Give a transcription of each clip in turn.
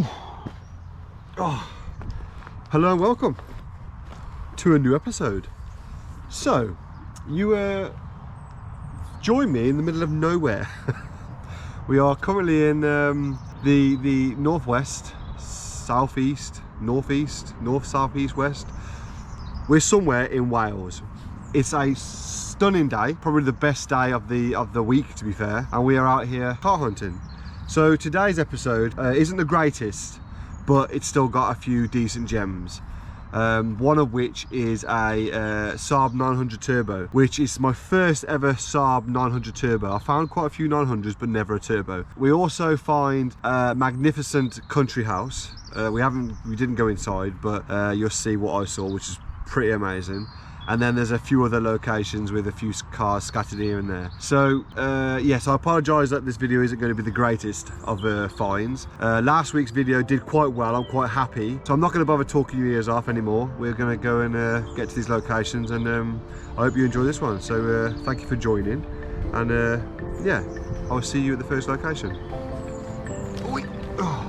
Oh, hello and welcome to a new episode. So, you join me in the middle of nowhere. We are currently in the northwest, southeast, northeast, north, southeast, west. We're somewhere in Wales. It's a stunning day, probably the best day of the week, to be fair, and we are out here car hunting. So today's episode isn't the greatest, but it's still got a few decent gems. One of which is a Saab 900 turbo, which is my first ever Saab 900 turbo. I found quite a few 900s, but never a turbo. We also find a magnificent country house. We didn't go inside, but you'll see what I saw, which is pretty amazing. And then there's a few other locations with a few cars scattered here and there. So yes, I apologise that this video isn't going to be the greatest of finds. Last week's video did quite well. I'm quite happy. So I'm not going to bother talking your ears off anymore. We're going to go and get to these locations, and I hope you enjoy this one. So thank you for joining, and yeah, I'll see you at the first location. Oh.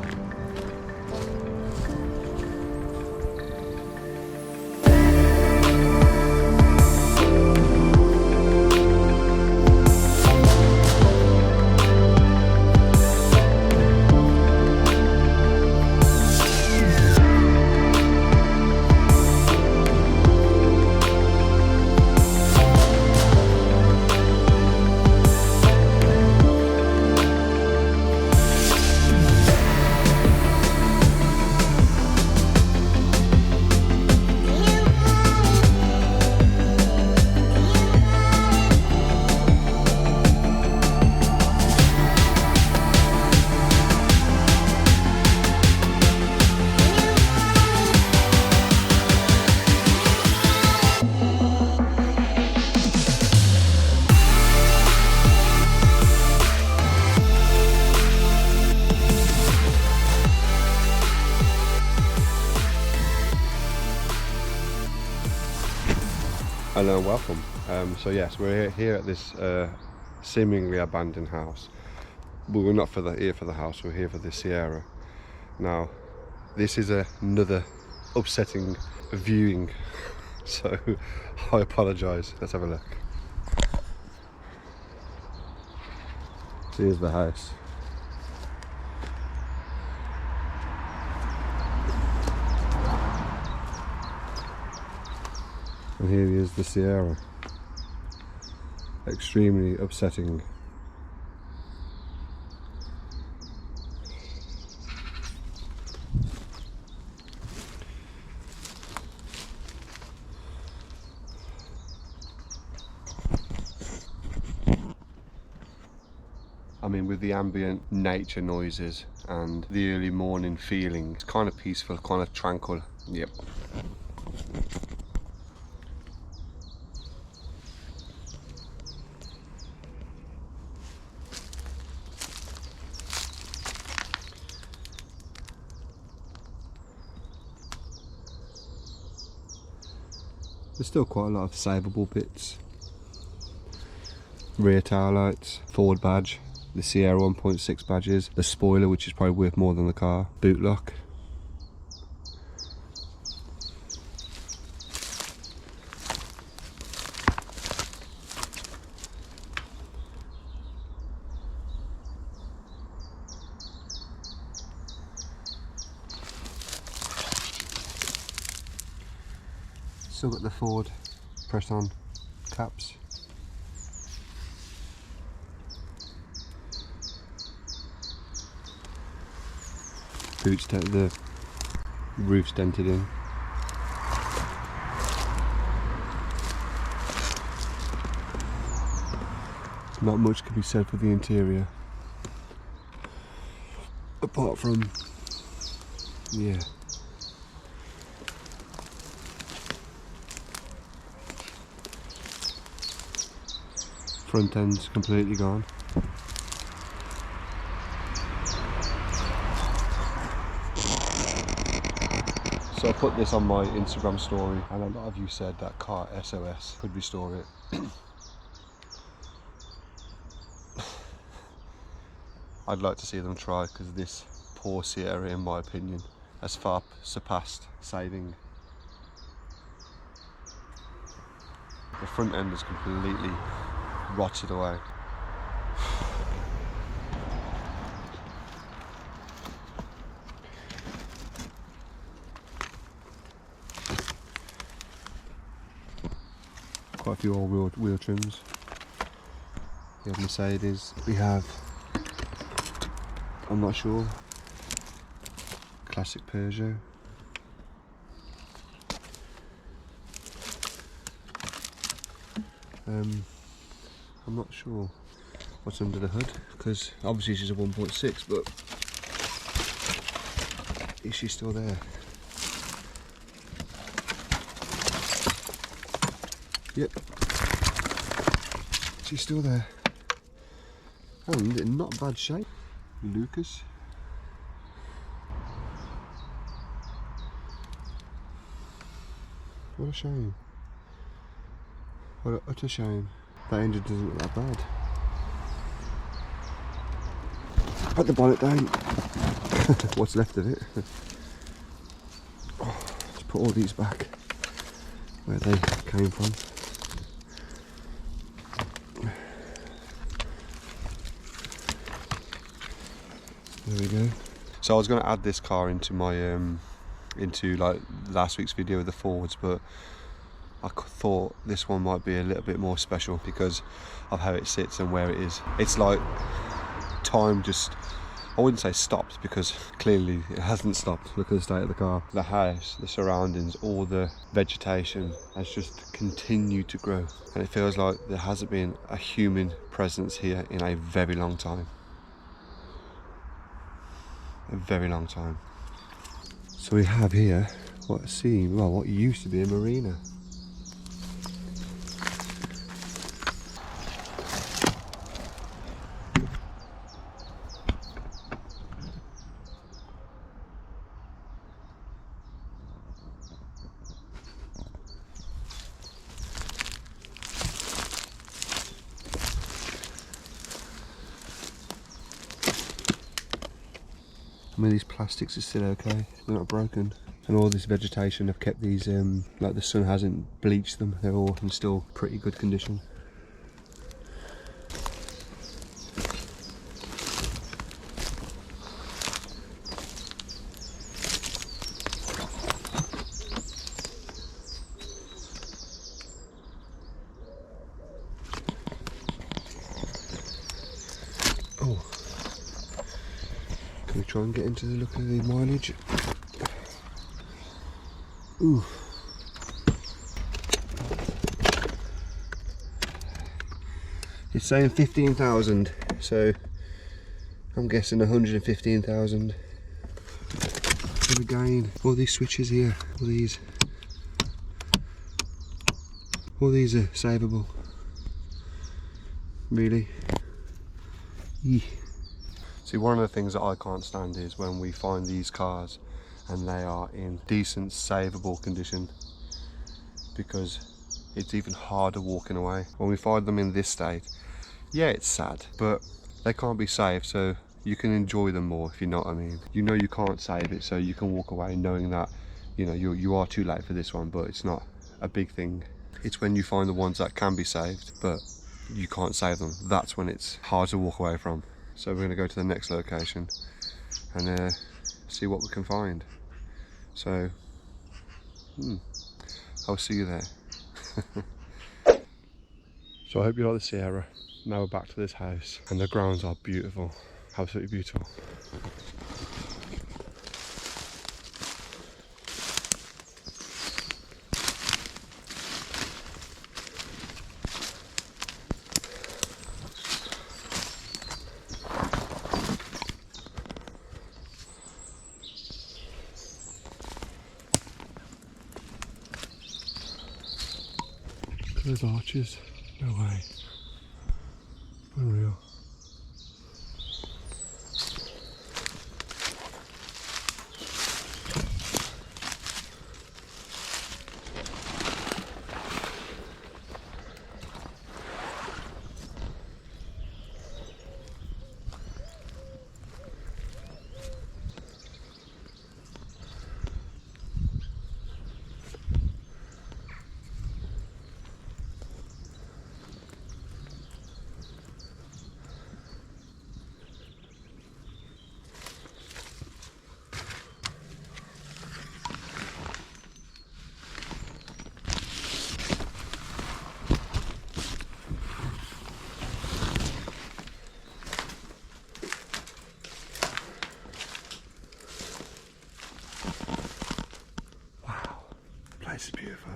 Hello and welcome. So yes, we're here at this seemingly abandoned house, but we're not here for the house, we're here for the Sierra. Now this is another upsetting viewing, so I apologise. Let's have a look. So here's the house. And here is the Sierra. Extremely upsetting. I mean, with the ambient nature noises and the early morning feeling, it's kind of peaceful, kind of tranquil. Yep. There's still quite a lot of savable bits. Rear tail lights, forward badge, the Sierra 1.6 badges, the spoiler, which is probably worth more than the car, boot lock. Still got the Ford press on caps. Boots dented, the roof's dented in. Not much can be said for the interior, apart from, yeah. Front end's completely gone. So I put this on my Instagram story, and a lot of you said that car SOS could restore it. I'd like to see them try, because this poor Sierra, in my opinion, has far surpassed saving. The front end is completely rotted away. Quite a few old wheel trims. We have Mercedes. We have, I'm not sure, classic Peugeot. I'm not sure what's under the hood, because obviously she's a 1.6, but is she still there? Yep, she's still there. And in not bad shape. Lucas. What a shame. What an utter shame. That engine doesn't look that bad. Put the bonnet down. What's left of it. Let's put all these back where they came from. There we go. So I was going to add this car into my into like last week's video of the Fords, but I thought this one might be a little bit more special because of how it sits and where it is. It's like time just, I wouldn't say stopped, because clearly it hasn't stopped. Look at the state of the car. The house, the surroundings, all the vegetation has just continued to grow, and it feels like there hasn't been a human presence here in a very long time. A very long time. So we have here what used to be a marina. I mean, these plastics are still okay, they're not broken. And all this vegetation have kept these, like the sun hasn't bleached them, they're all in still pretty good condition. Oh. Can we try and get into the look of the mileage? Ooh. It's saying 15,000, so I'm guessing 115,000. And again, all these switches here, all these are savable. Really? Eeh. See, one of the things that I can't stand is when we find these cars and they are in decent, savable condition, because it's even harder walking away. When we find them in this state, yeah, it's sad, but they can't be saved, so you can enjoy them more, if you know what I mean. You know you can't save it, so you can walk away knowing that, you know, you are too late for this one, but it's not a big thing. It's when you find the ones that can be saved, but you can't save them, that's when it's hard to walk away from. So we're going to go to the next location and see what we can find. So, I'll see you there. So I hope you like the Sierra. Now we're back to this house, and the grounds are beautiful, absolutely beautiful. Those arches, no way, unreal. Wow, the place is beautiful.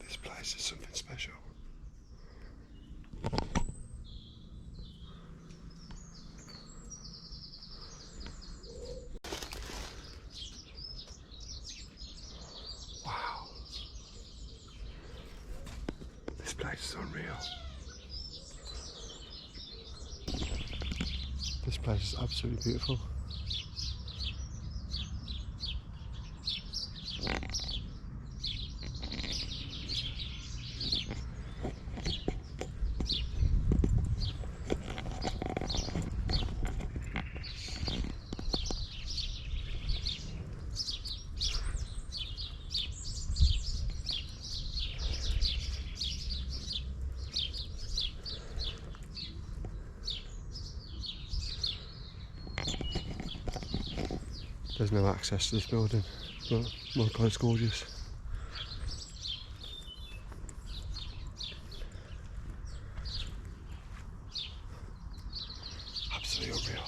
This place is something special. Wow. This place is unreal. This place is absolutely beautiful. There's no access to this building, but my God, it's gorgeous. Absolutely unreal.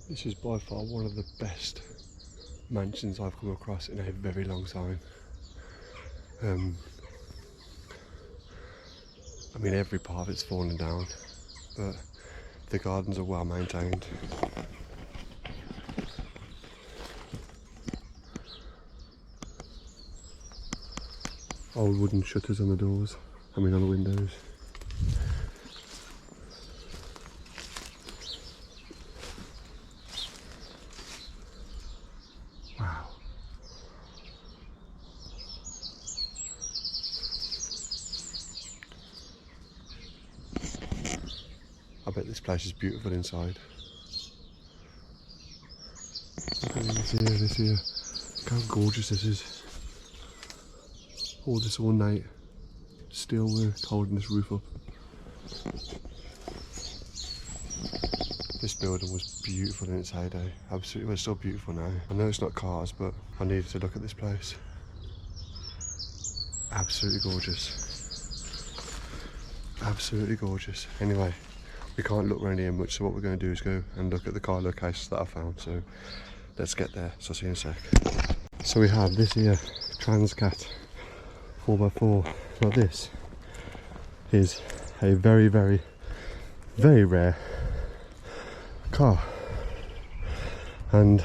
This is by far one of the best mansions I've come across in a very long time. I mean, every part of it's fallen down, but the gardens are well maintained. Old wooden shutters on the doors, on the windows. Wow. I bet this place is beautiful inside. Look at this here. Look how gorgeous this is. All this ornate steelwork holding this roof up. This building was beautiful in its heyday. Absolutely, it's still beautiful now. I know it's not cars, but I needed to look at this place. Absolutely gorgeous. Absolutely gorgeous. Anyway, we can't look around here much, so what we're going to do is go and look at the car locations that I found. So let's get there. So I'll see you in a sec. So we have this here Transcat 4x4. Now this is a very, very, very rare car, and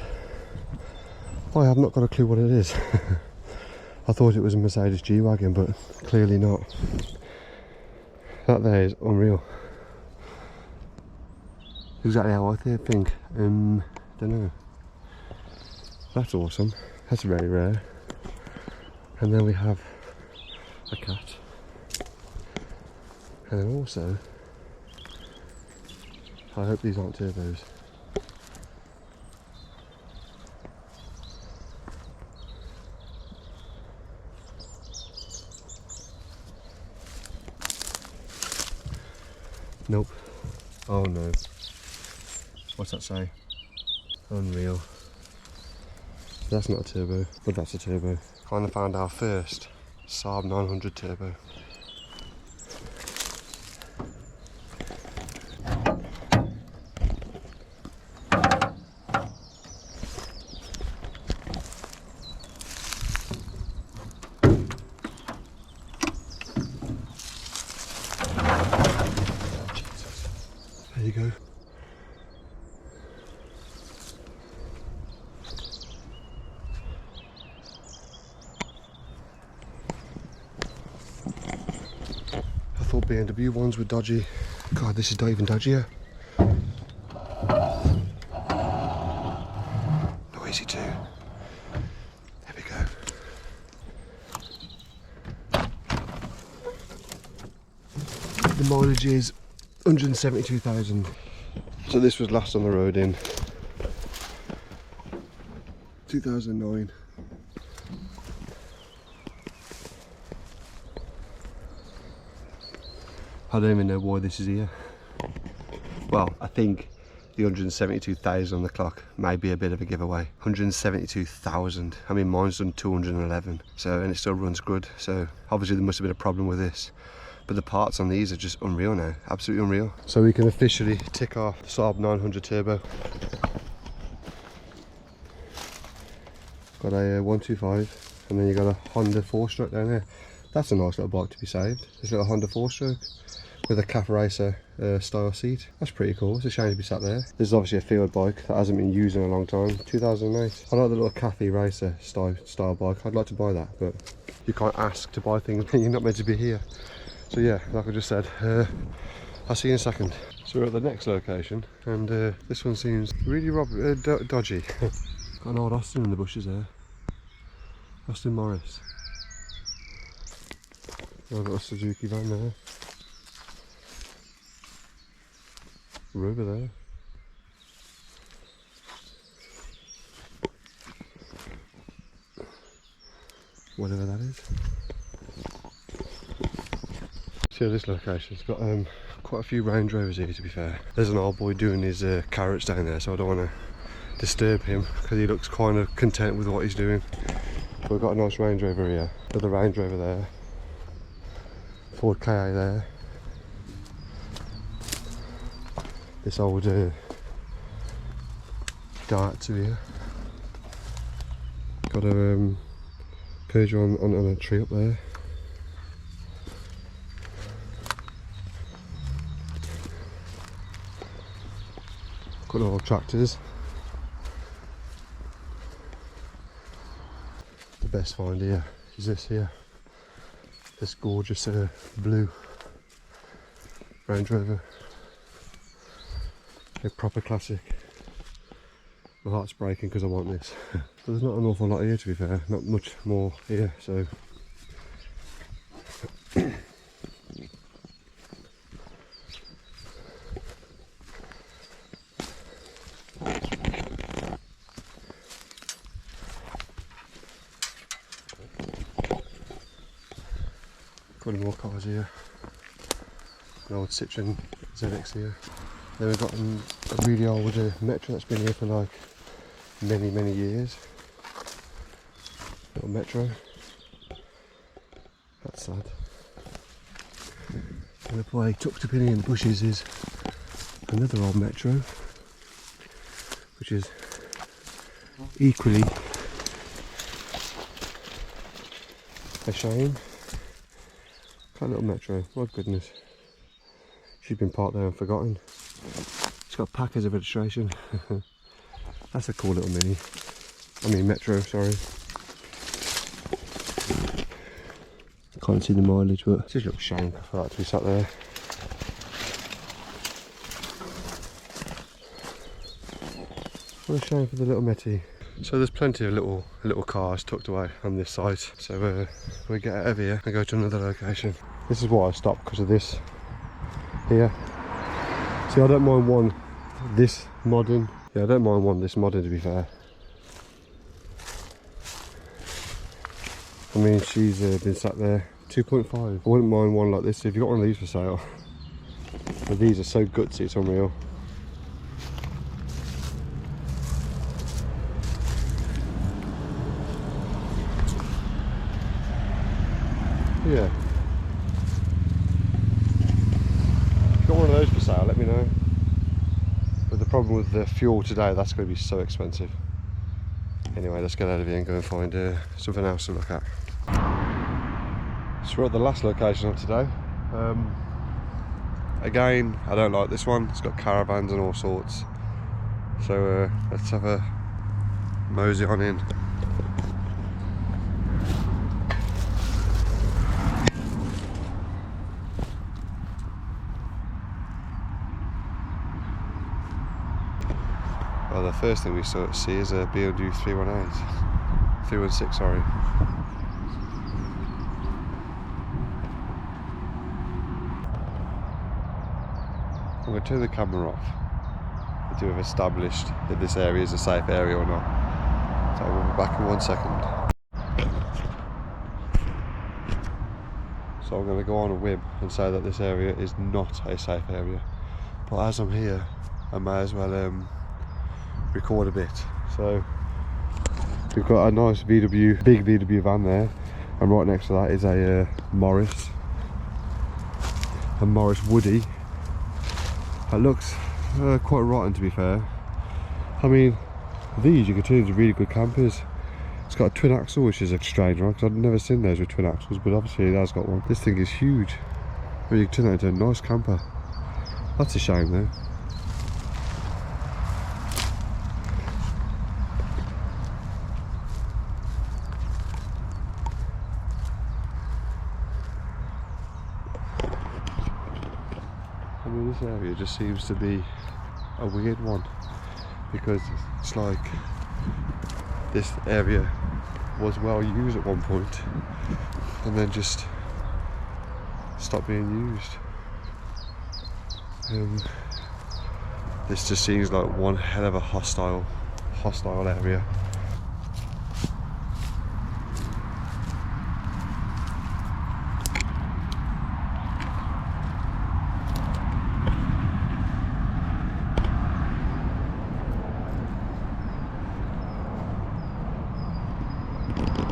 I have not got a clue what it is. I thought it was a Mercedes G-Wagon, but clearly not. That there is unreal. Exactly how I think. Don't know. That's awesome. That's very rare. And then we have a cat. And then also, I hope these aren't turbos. Nope. Oh no. What's that say? Unreal. That's not a turbo, but that's a turbo. Finally found our first Saab 900 turbo. There you go. I thought BMW ones were dodgy. God, this is not even dodgier. Noisy too. There we go. The mileage is 172,000. So this was last on the road in 2009. I don't even know why this is here. Well, I think the 172,000 on the clock may be a bit of a giveaway. 172,000. I mean, mine's done 211, so, and it still runs good. So obviously there must have been a problem with this. But the parts on these are just unreal now, absolutely unreal. So we can officially tick off the Saab 900 Turbo. Got a 125, and then you got a Honda 4-stroke down there. That's a nice little bike to be saved. This little Honda 4-stroke with a calf racer style seat. That's pretty cool. It's a shame to be sat there. This is obviously a field bike that hasn't been used in a long time. 2008. I like the little Cathy racer style bike. I'd like to buy that, but you can't ask to buy things when you're not meant to be here. So yeah, like I just said, I'll see you in a second. So we're at the next location, and this one seems really dodgy. Got an old Austin in the bushes there. Austin Morris. I've got a Suzuki van there. We're over there. Whatever that is. See this location's got quite a few Range Rovers here, to be fair. There's an old boy doing his carrots down there, so I don't want to disturb him because he looks kind of content with what he's doing. But we've got a nice Range Rover here. Another Range Rover there. Ford KA there. This old Daihatsu here. Got a Peugeot on a tree up there. Got all tractors. The best find here is this here. This gorgeous blue Range Rover. A proper classic. My heart's breaking because I want this. But there's not an awful lot here, to be fair. Not much more here, so. Got more cars here. An old Citroen ZX here. Then we've got a really old Metro that's been here for like many years. Little Metro. That's sad. And the boy tucked up in the bushes is another old Metro, which is equally a shame. That little Metro, my goodness. She's been parked there and forgotten. It's got packers of registration. That's a cool little Mini. I mean Metro, sorry. Can't see the mileage, but it's just a little shame for that to be sat there. What a shame for the little Metty. So there's plenty of little cars tucked away on this site. So we get out of here and go to another location. This is why I stopped, because of this here. See, I don't mind one this modern. Yeah, I don't mind one this modern, to be fair. I mean, she's been sat there. 2.5. I wouldn't mind one like this if you've got one of these for sale. But these are so gutsy, it's unreal. Yeah. If you've got one of those for sale, let me know. But the problem with the fuel today, that's going to be so expensive. Anyway, let's get out of here and go and find something else to look at. So we're at the last location of today. Again, I don't like this one. It's got caravans and all sorts. So let's have a mosey on in. Well, the first thing we see is a BMW 316, sorry. I'm going to turn the camera off to have established that this area is a safe area or not. So we'll be back in 1 second. So I'm going to go on a whim and say that this area is not a safe area. But as I'm here, I may as well record a bit. So we've got a nice big VW van there, and right next to that is a Morris Woody. That looks quite rotten, to be fair. I mean, these you can turn into really good campers. It's got a twin axle, which is a strange one because I've never seen those with twin axles, but obviously it has got one. This thing is huge. I mean, you can turn that into a nice camper. That's a shame though. I mean, this area just seems to be a weird one, because it's like this area was well used at one point and then just stopped being used. This just seems like one hell of a hostile area.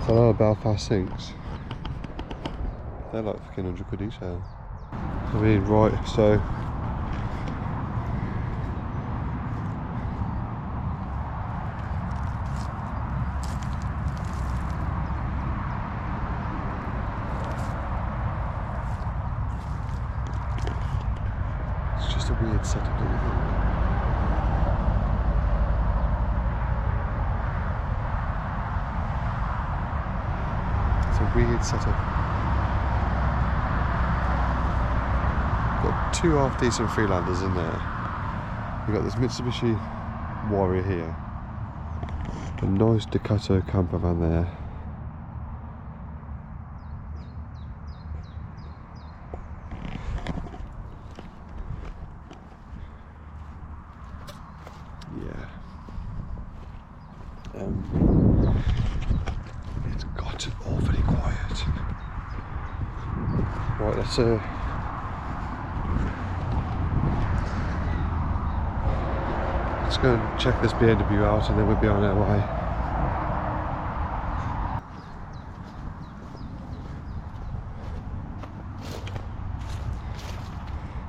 So I know Belfast sinks. They're like fucking 100 quid each sale. I mean, right, so it's just a weird setup, don't you think? Weird setup. Got two half decent Freelanders in there. We've got this Mitsubishi Warrior here, a nice Ducato camper van there. Yeah. It's got awfully quiet. Right, let's go and check this BMW out, and then we'll be on our way.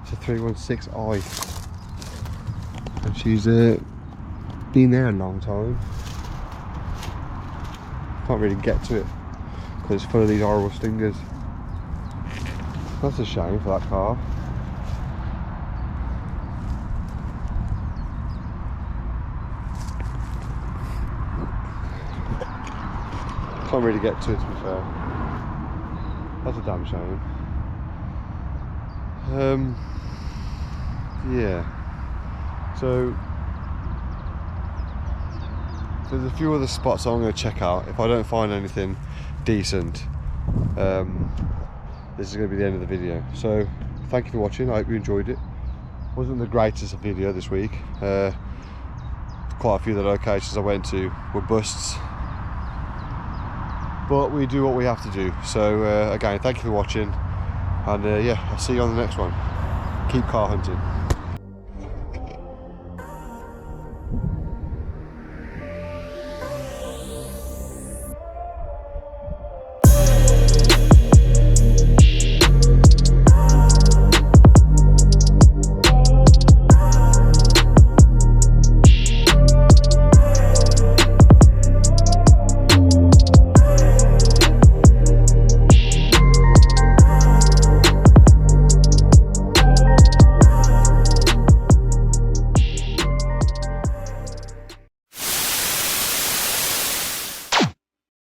It's a 316i, and she's been there a long time. Can't really get to it because it's full of these horrible stingers. That's a shame for that car. Can't really get to it, to be fair. That's a damn shame. Yeah. So there's a few other spots I'm going to check out. If I don't find anything decent, this is going to be the end of the video. So thank you for watching. I hope you enjoyed it. Wasn't the greatest video this week. Quite a few of the locations I went to were busts, but we do what we have to do. So again, thank you for watching, and yeah, I'll see you on the next one. Keep car hunting.